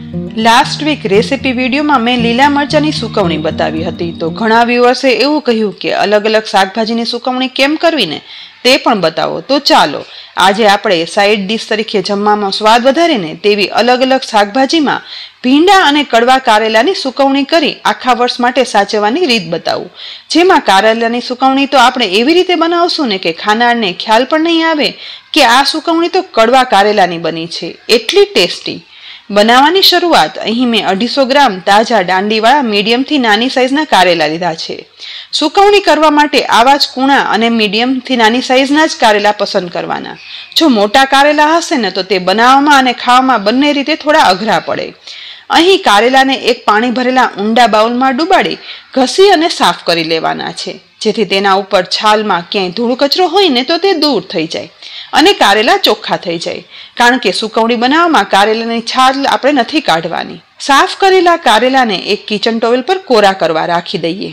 Last week recipe video में मैं लीला मरचानी सुकवणी बतावी हती तो घणा व्यूअर्से एवुं कह्युं के अलग अलग शाकभाजीनी सुकवणी केम करवी ने ते पण बतावो। तो चालो आज आपणे साइड डिश तरीके जमवामां स्वाद वधारीने तेवी अलग अलग शाकभाजीमां भींडा अने कड़वा कारेलानी सुकवणी करी आखा वर्ष माटे साचववानी रीत बतावुं। जेमां कारेलानी सुकवणी तो आपणे एवी रीते बनावशुं ने के खानारने ख्याल पण नहीं आवे के आ सुकवणी तो कड़वा कारेलानी बनी छे। एटली टेस्टी बनावવાની શરૂઆત અહીં મેં 250 ગ્રામ તાજા દાંડીવાળા મીડિયમ થી નાની સાઈઝના કારેલા લીધા છે। સુકવણી કરવા માટે આવા જ કૂણા અને મીડિયમ થી નાની સાઈઝના જ કારેલા પસંદ કરવાના। જો મોટા કારેલા હશે ને તો તે બનાવવામાં અને ખાવામાં બંને રીતે થોડા અઘરા પડે। અહીં કારેલાને એક પાણી ભરેલા ઊંડા બાઉલમાં ડૂબાડી ઘસી અને સાફ કરી લેવાના છે, જેથી તેના ઉપર છાલમાં ક્યાંય ધૂળ કચરો હોય ને તો તે દૂર થઈ જાય અને કારેલા ચોખ્ખા થઈ જાય, કારણ કે સુકવણી બનાવવામાં કારેલાની છાલ આપણે નથી કાઢવાની। સાફ કરેલા કારેલાને એક કિચન ટોવેલ પર કોરા કરવા રાખી દઈએ।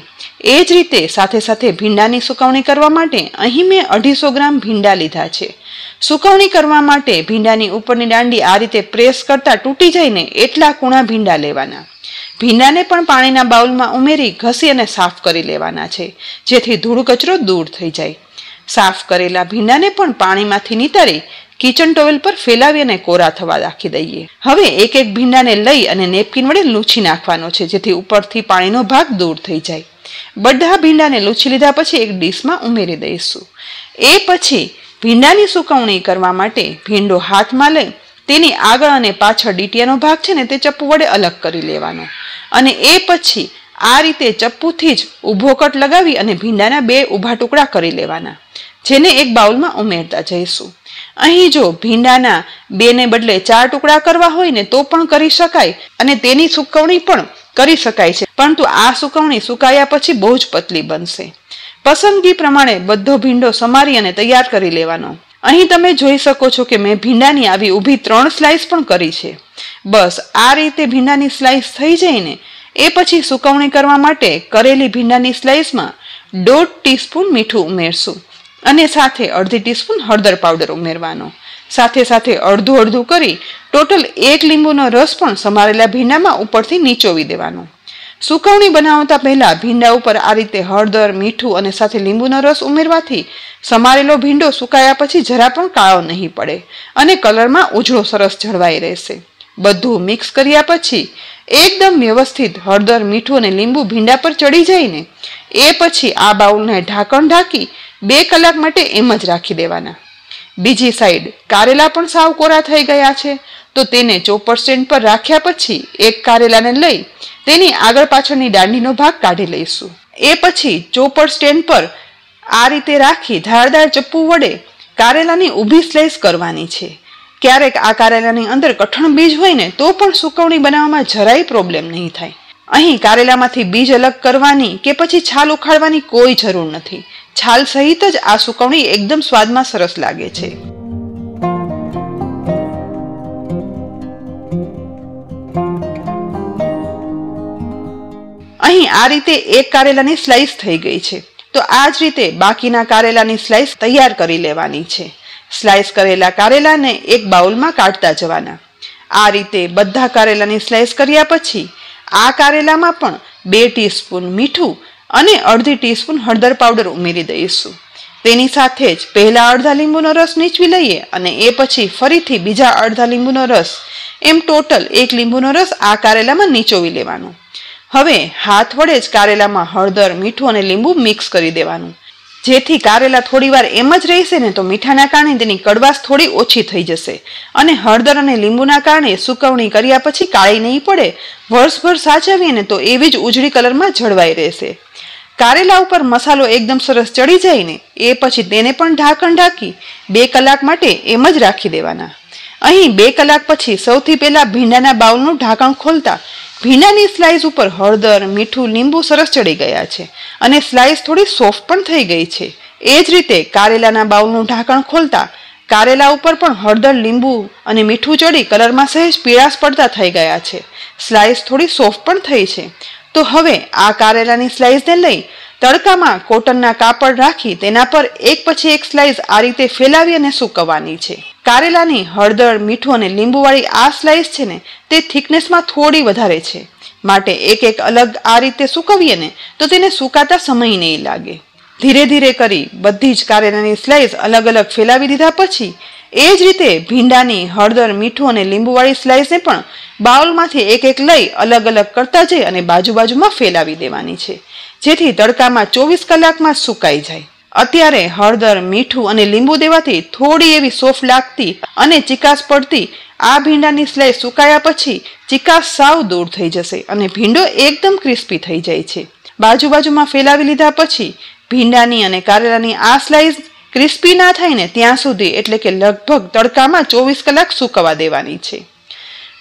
એ જ રીતે સાથે સાથે ભીંડાની સુકવણી કરવા માટે અહીં મેં 250 ગ્રામ ભીંડા લીધા છે। સુકવણી કરવા માટે ભીંડાની ઉપરની દાંડી આ રીતે પ્રેસ કરતા તૂટી જાય ને એટલા કૂણા ભીંડા લેવાના। ભીંડાને પણ પાણીના બાઉલમાં ઉમેરી ઘસી અને સાફ કરી લેવાના છે, જેથી ધૂળ કચરો દૂર થઈ જાય। સાફ કરેલા ભીંડાને પણ પાણીમાંથી નીતારી કિચન ટોવેલ પર ફેલાવી અને કોરા થવા રાખી દઈએ। હવે એક એક ભીંડાને લઈ અને નેપકિન વડે લૂછી નાખવાનો છે, જેથી ઉપરથી પાણીનો ભાગ દૂર થઈ જાય। બધા ભીંડાને લૂછી લીધા પછી એક ડીશમાં ઉમેરી દઈશું। એ પછી ભીંડાની સુકવણી કરવા માટે ભીંડો હાથમાં લઈ તેની આગળ અને પાછળ ડીટીયાનો ભાગ છે ને તે ચપ્પુ વડે અલગ કરી લેવાનો અને એ પછી આ રીતે ચપ્પુથી જ ઊભો કટ લગાવી અને ભીંડાના 2 ઊભા ટુકડા કરી લેવાના, જેને એક બાઉલમાં ઉમેરતા જઈશું। અહીં જો ભીંડાના 2 ને બદલે 4 ટુકડા કરવા હોય ને તો પણ કરી શકાય અને તેની સુકવણી પણ કરી શકાય છે, પરંતુ આ સુકવણી સુકાયા પછી બહુ જ પતલી બનશે। પસંદગી પ્રમાણે બધો ભીંડો સમારી અને તૈયાર કરી લેવાનો। અહીં તમે જોઈ શકો છો કે મેં ભીંડાની આવી ઊભી 3 સ્લાઇસ પણ કરી છે। બસ આ રીતે ભીંડાની સ્લાઇસ થઈ જાય ને એ પછી સુકવણી કરવા માટે કરેલી ભીંડાની સ્લાઇસમાં 1.5 ટીસ્પૂન મીઠું ઉમેરશું અને સાથે અડધી ટીસ્પૂન હળદર પાવડર ઉમેરવાનો। સાથે સાથે અડધું અડધું કરી ટોટલ 1 લીંબુનો રસ પણ સમારેલા ભીંડામાં ઉપરથી નીચોવી દેવાનો। સુકવણી બનાવતા પહેલા ભીંડા ઉપર આ રીતે હળદર, મીઠું અને સાથે લીંબુનો રસ ઉમેરવાથી સમારેલો ભીંડો સુકાયા પછી જરા પણ કાળો નહીં પડે અને કલરમાં ઉજળો સરસ જળવાઈ રહેશે। બધું મિક્સ કર્યા પછી એકદમ વ્યવસ્થિત હળદર, મીઠું અને લીંબુ ભીંડા પર ચડી જાય ને એ પછી આ બાઉલને ઢાંકણ ઢાંકી 2 કલાક માટે એમ જ રાખી દેવાના। બીજી સાઈડ કારેલા પણ સાવ કોરા થઈ ગયા છે, તો તેને ચોપર સ્ટેન્ડ પર રાખ્યા પછી એક કારેલાને લઈ તેની આગળ પાછળની દાંડીનો ભાગ કાઢી લઈશું। એ પછી ચોપર સ્ટેન્ડ પર આ રીતે રાખી ધારદાર ચપ્પુ વડે કારેલાની ઊભી સ્લાઇસ કરવાની છે। ક્યારેક આ કારેલાની અંદર કઠણ બીજ હોય ને તો પણ સુકવણી બનાવવામાં જરાય પ્રોબ્લેમ નહીં થાય। અહીં કારેલામાંથી બીજ અલગ કરવાની કે પછી છાલ ઉખાડવાની કોઈ જરૂર નથી। છાલ સહિત જ આ સુકવણી એકદમ સ્વાદમાં સરસ લાગે છે। અહીં આ રીતે એક કારેલાની સ્લાઇસ થઈ ગઈ છે, તો આ જ રીતે બાકીના કારેલાની સ્લાઇસ તૈયાર કરી લેવાની છે। સ્લાઇસ કરેલા કારેલાને એક બાઉલમાં કાઢતા જવાના। આ રીતે બધા કારેલાની સ્લાઇસ કર્યા પછી આ કારેલામાં પણ 2 ટીસ્પૂન મીઠું અને અડધી ટીસ્પૂન હળદર પાવડર ઉમેરી દઈશું। તેની સાથે જ પહેલા અડધા લીંબુનો રસ નીચવી લઈએ અને એ પછી ફરીથી બીજા અડધા લીંબુનો રસ, એમ ટોટલ 1 લીંબુનો રસ આ કારેલામાં નીચોવી લેવાનો। હવે હાથ વડે જ કારેલામાં હળદર, મીઠું અને લીંબુ મિક્સ કરી દેવાનું, જેથી કારેલા થોડીવાર એમ જ રહેશે ને તો મીઠાના કારણે તેની કડવાશ થોડી ઓછી થઈ જશે અને હળદર અને લીંબુના કારણે સુકવણી કર્યા પછી કાળી નહીં પડે, વર્ષભર સાચવીએ ને તો એવી જ ઉજળી કલરમાં જળવાઈ રહેશે। કારેલા ઉપર મસાલો એકદમ સરસ ચડી જાય ને એ પછી તેને પણ ઢાંકણ ઢાંકી 2 કલાક માટે એમ જ રાખી દેવાના। અહીં 2 કલાક પછી સૌથી પહેલા ભીંડાના બાઉલનું ઢાંકણ ખોલતા ભીંડાની સ્લાઇસ ઉપર હળદર, મીઠું, લીંબુ સરસ ચડી ગયા છે અને સ્લાઇસ થોડી સોફ્ટ પણ થઈ ગઈ છે। એ જ રીતે કારેલાના બાઉલનું ઢાંકણ ખોલતા કારેલા ઉપર પણ હળદર, લીંબુ અને મીઠું ચડી કલરમાં સહેજ પીળાશ પડતા થઈ ગયા છે। સ્લાઇસ થોડી સોફ્ટ પણ થઈ છે। તો હવે આ કારેલાની સ્લાઇસને લઈ તડકામાં કોટનના કાપડ રાખી તેના પર એક પછી એક સ્લાઇસ આ રીતે ફેલાવી અને સૂકવવાની છે। કારેલાની હળદર, મીઠું અને લીંબુવાળી આ સ્લાઇસ છે ને તે થિકનેસમાં થોડી વધારે છે, માટે એક અલગ આ રીતે સૂકવીએ ને તો તેને સુકાતા સમય નહીં લાગે. ધીરે ધીરે કરી બધી જ કારેલાની સ્લાઇસ અલગ અલગ ફેલાવી દીધા પછી એ જ રીતે ભીંડાની હળદર, મીઠું અને લીંબુવાળી સ્લાઇસને પણ બાઉલમાંથી એક લઈ અલગ અલગ કરતા જઈ અને બાજુમાં ફેલાવી દેવાની છે, જેથી તડકામાં 24 કલાકમાં સુકાઈ જાય. અત્યારે હળદર, મીઠું અને લીંબુ દેવાથી થોડી એવી સોફ્ટ લાગતી અને ચીકાશ પડતી આ ભીંડાની સ્લાઇસ સુકાયા પછી ચીકાશ સાવ દૂર થઈ જશે અને ભીંડો એકદમ ક્રિસ્પી થઈ જાય છે. બાજુમાં ફેલાવી લીધા પછી ભીંડાની અને કારેલાની આ સ્લાઇસ ક્રિસ્પી ના થાય ને ત્યાં સુધી, એટલે કે લગભગ તડકામાં 24 કલાક સુકવવા દેવાની છે.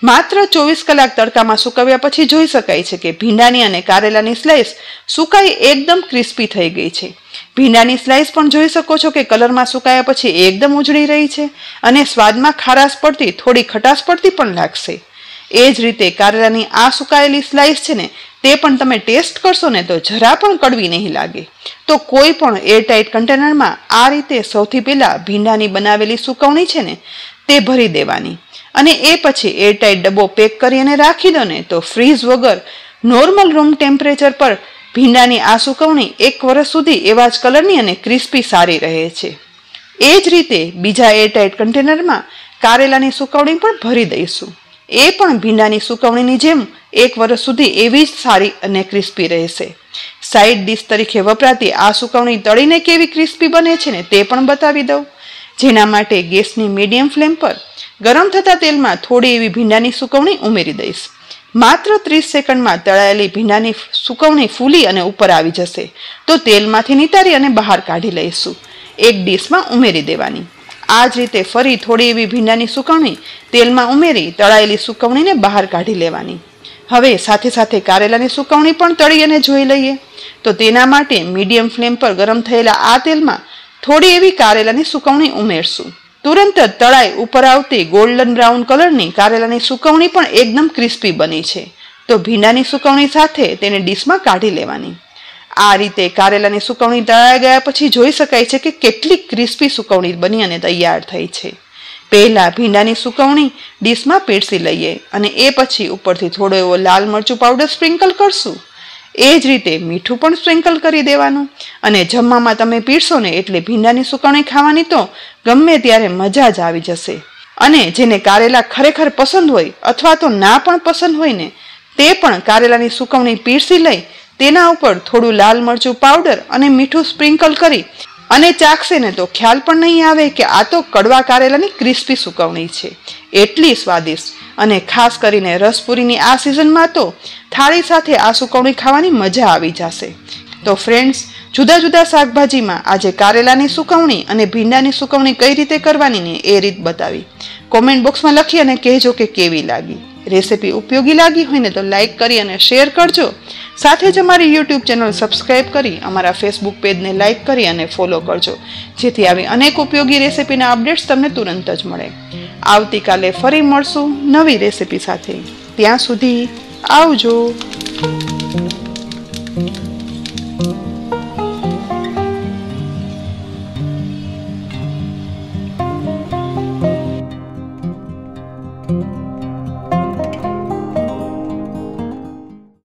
માત્ર 24 કલાક તડકામાં સુકવ્યા પછી જોઈ શકાય છે કે ભીંડાની અને કારેલાની સ્લાઇસ સુકાઈ એકદમ ક્રિસ્પી થઈ ગઈ છે. ભીંડાની સ્લાઇસ પણ જોઈ શકો છો કે કલરમાં સુકાયા પછી એકદમ ઉજળી રહી છે અને સ્વાદમાં ખારાશ પડતી, થોડી ખટાશ પડતી પણ લાગશે. એ જ રીતે કારેલાની આ સુકાયેલી સ્લાઇસ છે ને તે પણ તમે ટેસ્ટ કરશો ને તો જરા પણ કડવી નહીં લાગે. તો કોઈ પણ એરટાઇટ કન્ટેનરમાં આ રીતે સૌથી પહેલા ભીંડાની બનાવેલી સુકવણી છે ને તે ભરી દેવાની અને એ પછી એરટાઇટ ડબ્બો પેક કરી અને રાખી દો ને તો ફ્રીઝ વગર નોર્મલ રૂમ ટેમ્પરેચર પર ભીંડાની આ સુકવણી 1 વર્ષ સુધી એવા જ કલરની અને ક્રિસ્પી સારી રહે છે. એ જ રીતે બીજા એરટાઇટ કન્ટેનરમાં કારેલાની સુકવણી પણ ભરી દઈશું. એ પણ ભીંડાની સુકવણીની જેમ 1 વર્ષ સુધી એવી જ સારી અને ક્રિસ્પી રહેશે. સાઇડ ડિશ તરીકે વપરાતી આ સુકવણી તળીને કેવી ક્રિસ્પી બને છે ને તે પણ બતાવી દઉં. જેના માટે ગેસની મીડિયમ ફ્લેમ પર ગરમ થતા તેલમાં થોડી એવી ભીંડાની સુકવણી ઉમેરી દઈશ. માત્ર 30 સેકન્ડમાં તળાયેલી ભીંડાની સુકવણી ફૂલી અને ઉપર આવી જશે તો તેલમાંથી નિતારી અને બહાર કાઢી લઈશું. એક ડીશમાં ઉમેરી દેવાની. આ જ રીતે ફરી થોડી એવી ભીંડાની સુકવણી તેલમાં ઉમેરી તળાયેલી સુકવણીને બહાર કાઢી લેવાની. હવે સાથે સાથે કારેલાની સુકવણી પણ તળી અને જોઈ લઈએ. તો તેના માટે મીડિયમ ફ્લેમ પર ગરમ થયેલા આ તેલમાં થોડી એવી કારેલાની સુકવણી ઉમેરશું. તુરંત જ તળાઈ ઉપર આવતી ગોલ્ડન બ્રાઉન કલરની કારેલાની સુકવણી પણ એકદમ ક્રિસ્પી બની છે. તો ભીંડાની સુકવણી સાથે તેને ડીશમાં કાઢી લેવાની. આ રીતે કારેલાની સુકવણી તળાઈ ગયા પછી જોઈ શકાય છે કે કેટલી ક્રિસ્પી સુકવણી બની અને તૈયાર થઈ છે. પહેલા ભીંડાની સુકવણી ડીશમાં પીરસી લઈએ અને એ પછી ઉપરથી થોડો એવો લાલ મરચું પાવડર સ્પ્રિંકલ કરશું. એ જ રીતે મીઠું પણ સ્પ્રિંકલ કરી દેવાનું અને જમવામાં તમે પીરસો ને એટલે ભીંડાની સુકવણી ખાવાની તો ગમે ત્યારે મજા જ આવી જશે. અને જેને કારેલા ખરેખર પસંદ હોય અથવા તો ના પણ પસંદ હોય ને તે પણ કારેલાની સુકવણી પીરસી લઈ તેના ઉપર થોડું લાલ મરચું પાવડર અને મીઠું સ્પ્રિંકલ કરી અને ચાખશે ને તો ખ્યાલ પણ નહીં આવે કે આ તો કડવા કારેલાની ક્રિસ્પી સુકવણી છે. એટલી સ્વાદિષ્ટ અને ખાસ કરીને રસપુરીની આ સિઝનમાં તો થાળી સાથે આ સુકવણી ખાવાની મજા આવી જશે. તો ફ્રેન્ડ્સ, જુદા જુદા શાકભાજીમાં આજે કારેલાની સુકવણી અને ભીંડાની સુકવણી કઈ રીતે કરવાની ને એ રીત બતાવી. કોમેન્ટ બોક્સમાં લખી અને કહેજો કે કેવી લાગી. રેસીપી ઉપયોગી લાગી હોય ને તો લાઈક કરી અને શેર કરજો. સાથે જ અમારી યુટ્યુબ ચેનલ સબસ્ક્રાઈબ કરી અમારા ફેસબુક પેજને લાઈક કરી અને ફોલો કરજો, જેથી આવી અનેક ઉપયોગી રેસીપીના અપડેટ્સ તમને તુરંત જ મળે. આવતીકાલે ફરી મળશું નવી રેસીપી સાથે. ત્યાં સુધી આવજો.